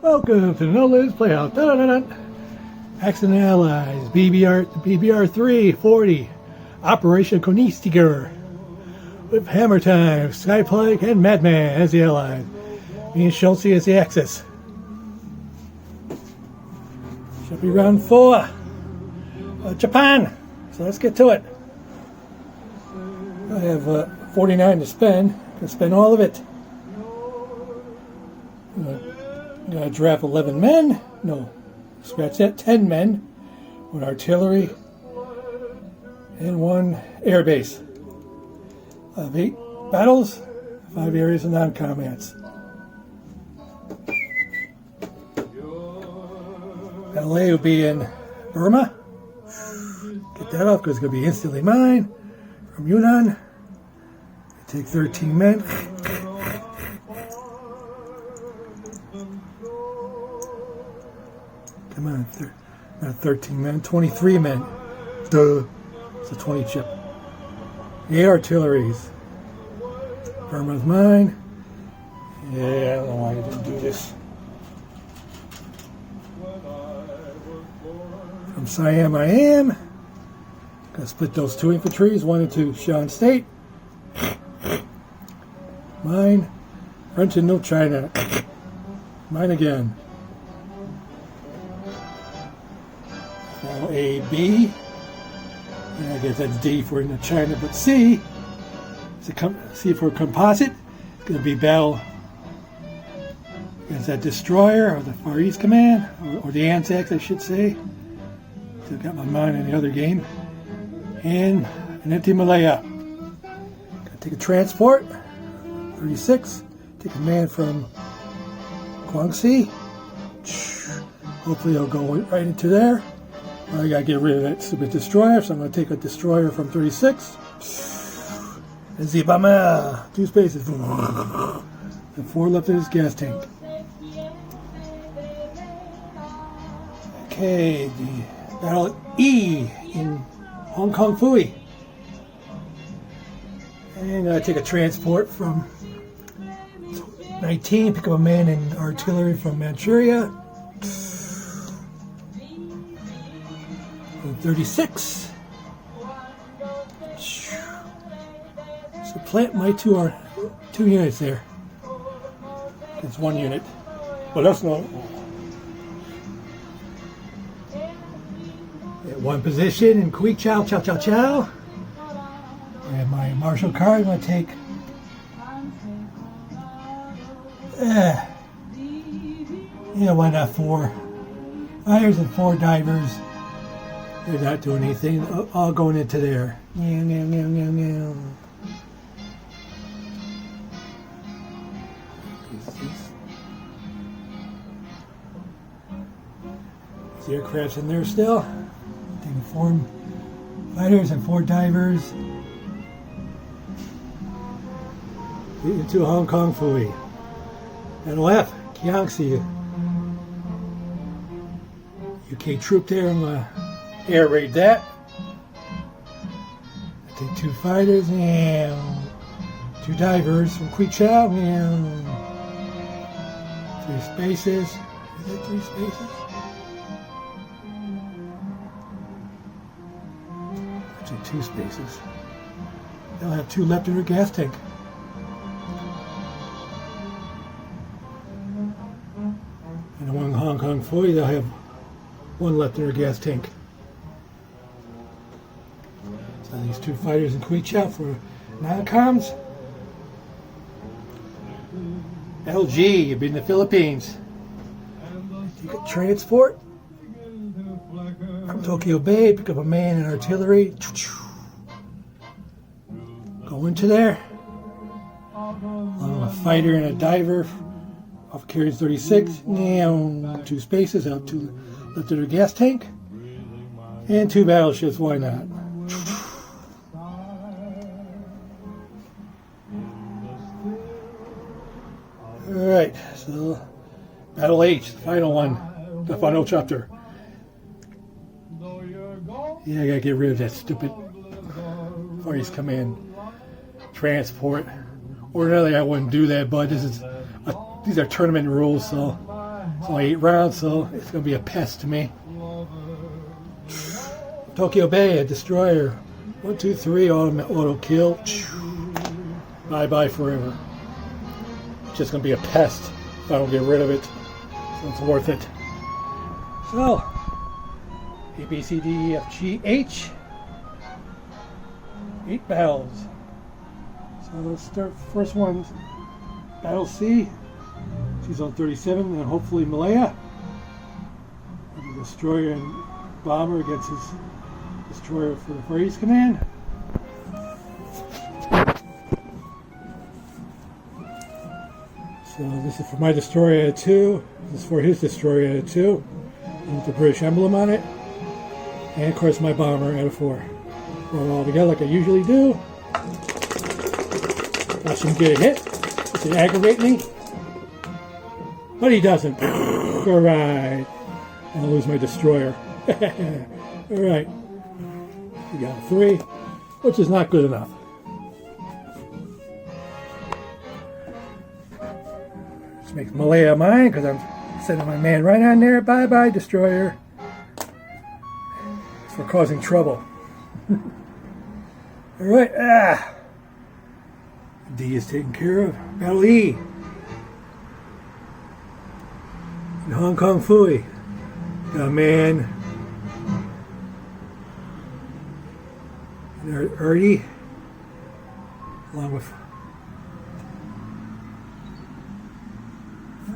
Welcome to the Nolimit Playhouse. Axis and Allies, BBR3-40, Operation Konigstiger, with HAMMERTIME, SKYPILOT, and MADMAN as the Allies. Me and Shultzie as the Axis. Should be round 4. Japan. So let's get to it. I have 49 to spend. I'm going to spend all of it. I'm going to draft 11 men. No, scratch that. 10 men with artillery and 1 air base. I have 8 battles, 5 areas of non-combats. Battle A will be in Burma. Get that off because it's going to be instantly mine. From Yunnan. Take 13 men. Come on, not 13 men, 23 men. Duh. It's a 20 chip. The artilleries. Burma's mine. Yeah, I don't know why you didn't do this. From Siam, I am. Gonna split those 2 infantries, 1 into Shan State. Mine. French and China. Mine again. Now A, B. And I guess that's D for China, but C. C for composite. It's going to be battle against that destroyer or the Far East Command, or the Anzacs, I should say. Still got my mind in the other game. And an empty Malaya. Gotta take a transport. 36. Take a man from Konigstiger. Hopefully it'll go right into there. I gotta get rid of that stupid destroyer, so I'm gonna take a destroyer from 36. And Zibama. 2 spaces. And 4 left in his gas tank. Okay, the battle E in Hong Kong Fui. And I take a transport from 19, pick up a man in artillery from Manchuria. 36. So plant my 2 units there. It's 1 unit. But that's not. At 1 position in Kui Chow Chow Chow Chow. And my martial card, I'm going to take why not 4 fighters and 4 divers. They're not doing anything, all going into there. Meow, meow, meow, meow, meow. The aircraft's in there still. Taking 4 fighters and 4 divers into Hong Kong Fui. And left, Konigstiger. UK troop there. I'm gonna air raid that. I take 2 fighters and 2 divers from Kui Chow and 3 spaces. Is it 3 spaces? Actually 2 spaces. They'll have 2 left in their gas tank. And one Hong Kong Fui, they'll have 1 left in their gas tank. So these 2 fighters in Kui Chow for non-coms. LG, you've been in the Philippines. Take a transport from Tokyo Bay, pick up a man in artillery. Go into there. Along with a fighter and a diver off carriers 36. Now 2 spaces, out 2 left in their gas tank. And 2 battleships, why not? Alright, so Battle H, the final one, the final chapter. Yeah, I gotta get rid of that stupid Far East Command transport. Ordinarily I wouldn't do that, but these are tournament rules, so It's only 8 rounds, so it's going to be a pest to me. Tokyo Bay, a destroyer. 1, 2, 3, auto kill. Bye-bye forever. It's just going to be a pest if I don't get rid of it. So it's worth it. So, A, B, C, D, E, F, G, H. 8 battles. So let's start. First one, Battle C. She's on 37, and hopefully Malaya. The destroyer and bomber against his destroyer for the Brady's command. So this is for my destroyer at 2. This is for his destroyer at 2. With the British emblem on it. And of course my bomber at a 4. Roll it all together like I usually do. Watch him get a hit. Does it aggravate me? But he doesn't. Alright. I'll lose my destroyer. Alright. We got a 3, which is not good enough. This makes Malaya mine because I'm sending my man right on there. Bye bye, destroyer. For causing trouble. Alright, D is taken care of. Battle E. In Hong Kong Fooey. Got a man. And Ernie. Along with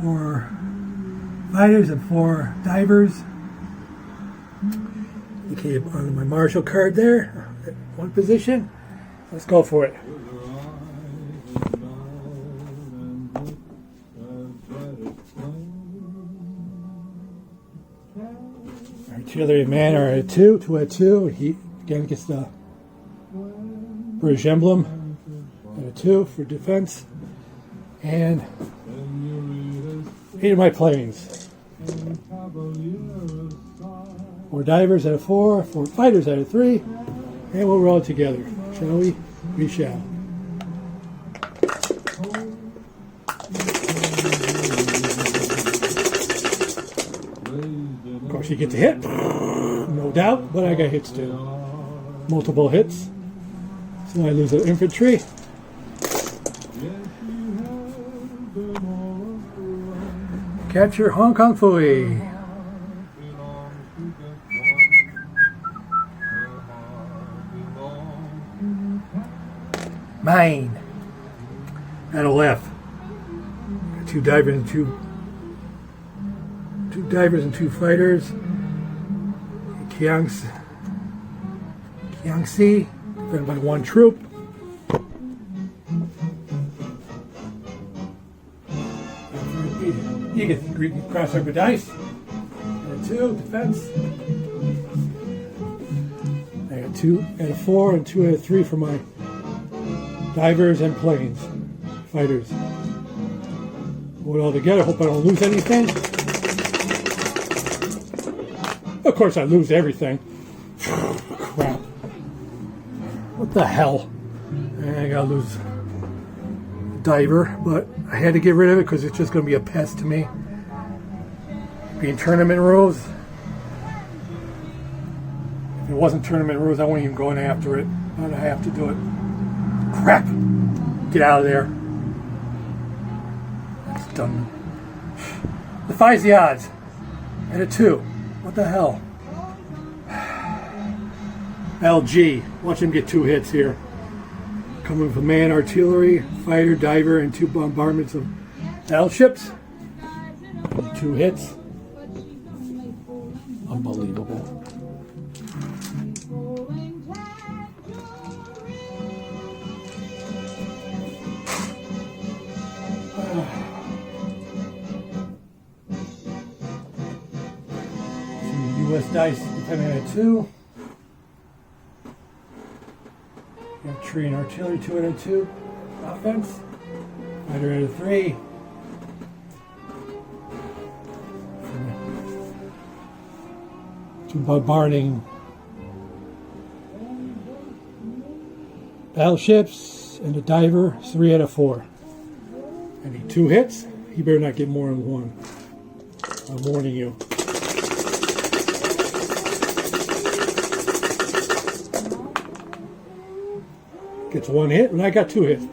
4 fighters and 4 divers. Okay, on my martial card there, at 1 position. Let's go for it. Artillery man are at 2, 2 at 2. He again gets the British emblem at a 2 for defense. And 8 of my planes. 4 divers at a 4, 4 fighters at a 3, and we'll roll it together. Shall we? We shall. Of course, you get the hit, no doubt, but I got hits too. Multiple hits. So I lose an infantry. Capture Hong Kong Fooey. Mine. Battle F. 2 divers and 2 divers and 2 fighters. Kiangsi, defended by 1 troop. You get the Greek crossover dice. And 2 defense. I got 2 at a 4 and 2 at a 3 for my divers and planes, fighters. Put it all together. Hope I don't lose anything. Of course, I lose everything. Crap. What the hell? I gotta lose diver, but I had to get rid of it because it's just going to be a pest to me. Being tournament rules. If it wasn't tournament rules, I wouldn't even go in after it. But I have to do it. Crap! Get out of there. That's done. Defies the odds. And a 2. What the hell? LG. Watch him get 2 hits here. Coming from man, artillery, fighter, diver, and 2 bombardments of battleships. 2 hits. Unbelievable. US dice depending on 2. Tree and artillery 2 out of 2. Offense. Fighter out of 3. Two bombarding battleships and a diver 3 out of 4. I need 2 hits. He better not get more than 1. I'm warning you. Gets one hit, and I got 2 hits.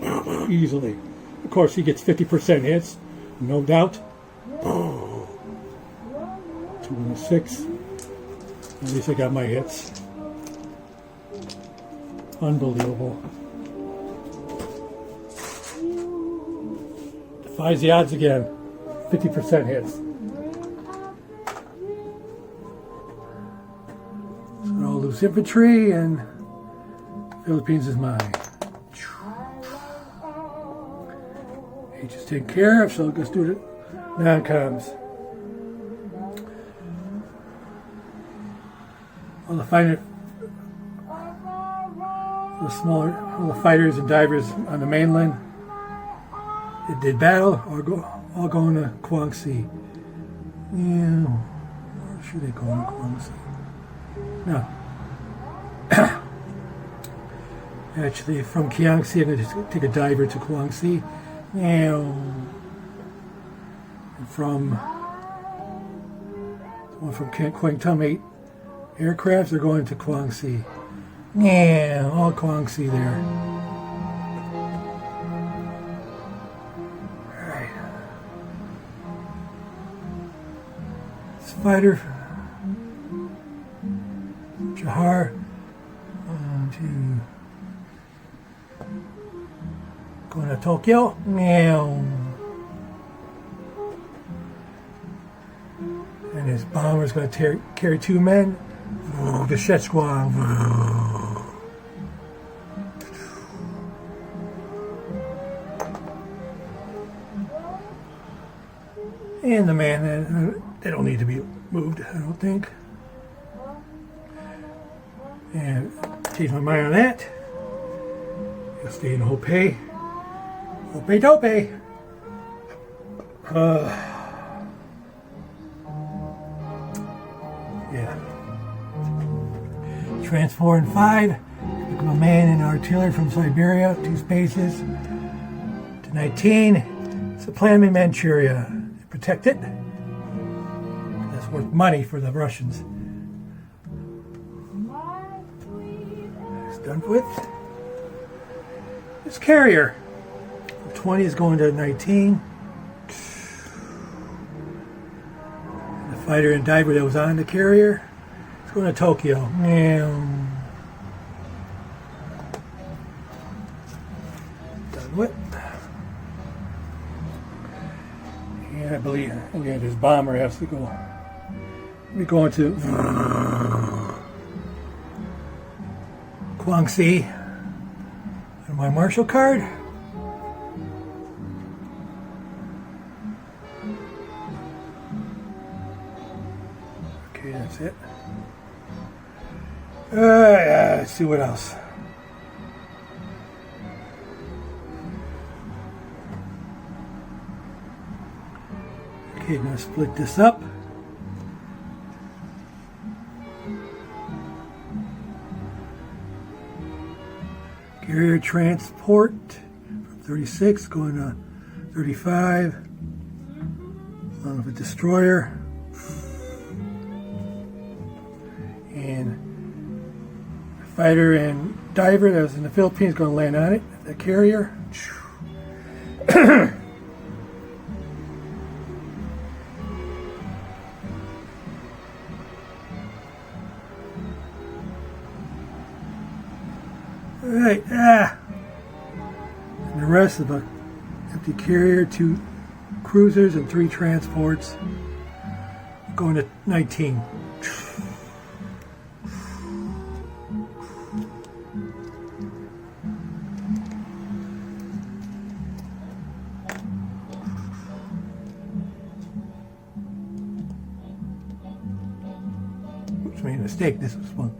Easily. Of course, he gets 50% hits. No doubt. 2 and a 6. At least I got my hits. Unbelievable. Defies the odds again. 50% hits. So I'll lose infantry, and Philippines is mine. H is taken care of, so let's do the non-coms. All the fighters and divers on the mainland that did battle all going to Guangxi. Yeah, or should they go to Guangxi? No. Actually, from Guangxi, I'm going to take a diver to Guangxi. And from Kwangtung 8 aircrafts, they're going to Guangxi. Yeah, all Guangxi there. Alright. This fighter, Jahar, 1, 2. Going to Tokyo. Meow. And his bomber's going to carry 2 men. The Szechuan. And the man, they don't need to be moved, I don't think. And change my mind on that. He'll stay in Hopei. Hopei Dopei. Yeah. Transport in 5. Become a man in artillery from Siberia, 2 spaces. To 19. It's a plan in Manchuria. Protect it. That's worth money for the Russians. It's done with. This carrier. 20 is going to 19. The fighter and diver that was on the carrier is going to Tokyo. Done with. And I believe this bomber has to go. We're going to Guangxi. And my Marshall card. Okay, that's it. Let's see what else. Okay, I'm going to split this up. Carrier transport from 36 going to 35. Along with the destroyer. And fighter and diver that was in the Philippines going to land on it. The carrier. Alright, and the rest of an empty carrier, 2 cruisers and 3 transports going to 19. Oops, made a mistake. This was one.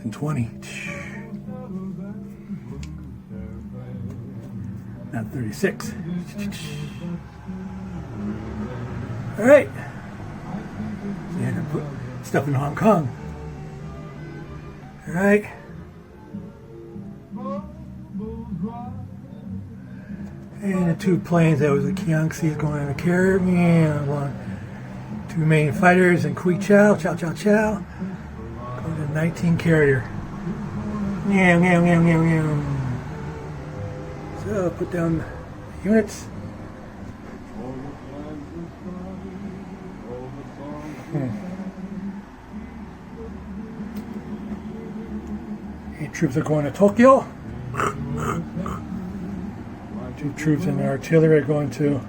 In 20, not 36. All right, so you had to put stuff in Hong Kong. All right, And the two planes, that was the Konigstiger going on the carrier, and along two main fighters and Kui Chow, Chow Chow Chow, going to the 19 carrier. Meow, meow, meow, meow, meow. So put down the units. Eight troops are going to Tokyo. Two troops and artillery are going to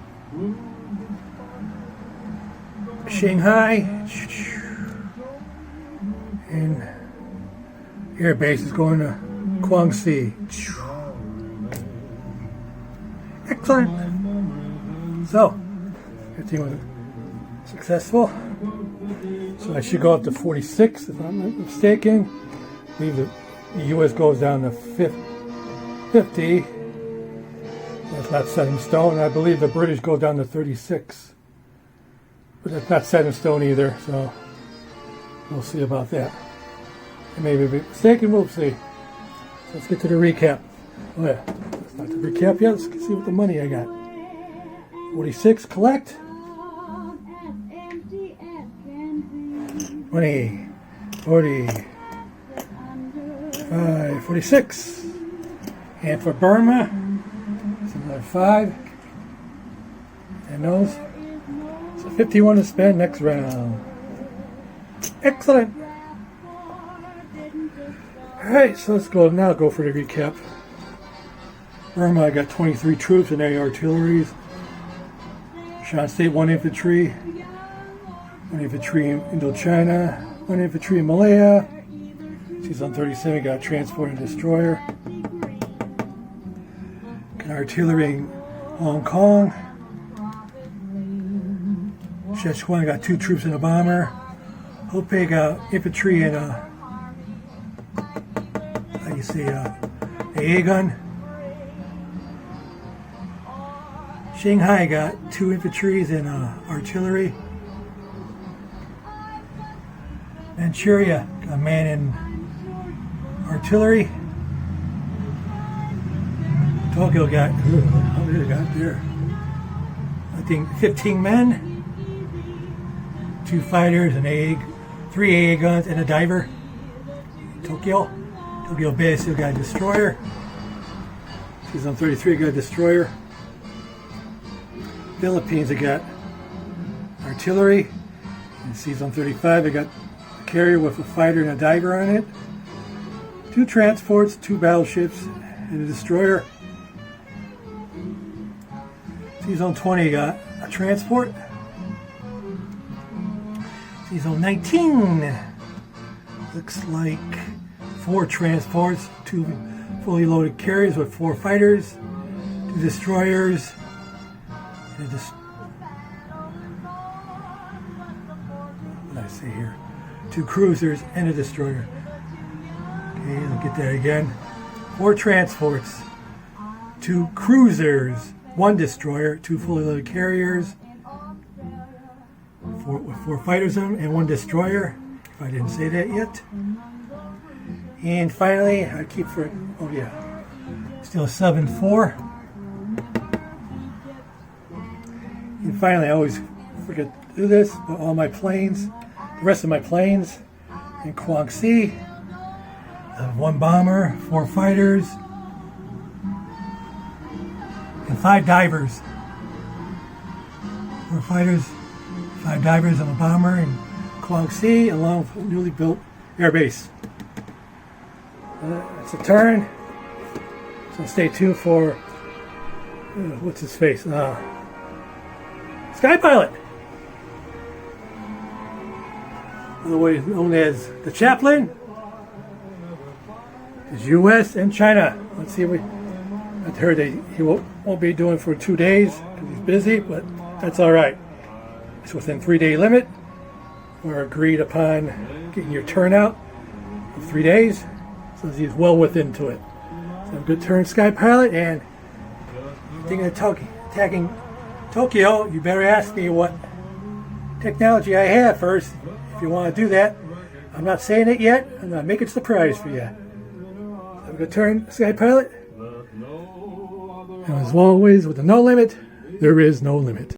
Shanghai. And air base is going to Guangxi. Excellent. So, everything was successful. So I should go up to 46 if I'm not mistaken. I believe the U.S. goes down to 50. That's not set in stone. I believe the British go down to 36. But that's not set in stone either, so we'll see about that. I may be mistaken, we'll see. So let's get to the recap. Oh yeah, that's not the recap yet. Let's see what the money I got. 46, collect. 20, 40, 5, 46. And for Burma, it's another 5. And those. So 51 to spend next round. Excellent. Alright, so let's go for the recap. Burma, I got 23 troops and 8 artilleries. Shan State, 1 infantry. 1 infantry in Indochina. 1 infantry in Malaya. She's on 37, got transport and destroyer. Got artillery in Hong Kong. Sichuan got 2 troops in a bomber. Hope got infantry and a AA gun. Shanghai got 2 infantries and artillery. Manchuria got a man in artillery. Tokyo got, how many got there? I think 15 men. 2 fighters, 3 AA guns, and a diver. Tokyo Bay still got a destroyer. She's on 33, got a destroyer. Philippines, they got artillery. And she's on 35, they got a carrier with a fighter and a diver on it. 2 transports, 2 battleships, and a destroyer. She's on 20, got a transport. She's on 19. Looks like 4 transports, 2 fully loaded carriers with 4 fighters, 2 destroyers, and what did I say here? 2 cruisers and a destroyer. Okay, let's get that again. 4 transports, 2 cruisers, 1 destroyer, 2 fully loaded carriers, 4 fighters in them, and 1 destroyer, if I didn't say that yet. And finally, I keep for, oh yeah, still a 7-4. And finally, I always forget to do this, but all my planes, the rest of my planes in Guangxi, 1 bomber, 4 fighters, and 5 divers. 4 fighters, 5 divers and a bomber in Guangxi, along with a newly built air base. It's a turn, so stay tuned for what's his face? SKYPILOT, otherwise known as the Chaplain. Is U.S. and China. Let's see what I heard he won't be doing for 2 days because he's busy, but that's all right. It's within 3-day limit. We're agreed upon getting your turnout of 3 days. So he's well within to it. So a good turn, SKYPILOT, and thinking of attacking Tokyo, you better ask me what technology I have first, if you want to do that. I'm not saying it yet. I'm going to make it a surprise for you. Have a good turn, SKYPILOT. And as always, with the No Limit, there is no limit.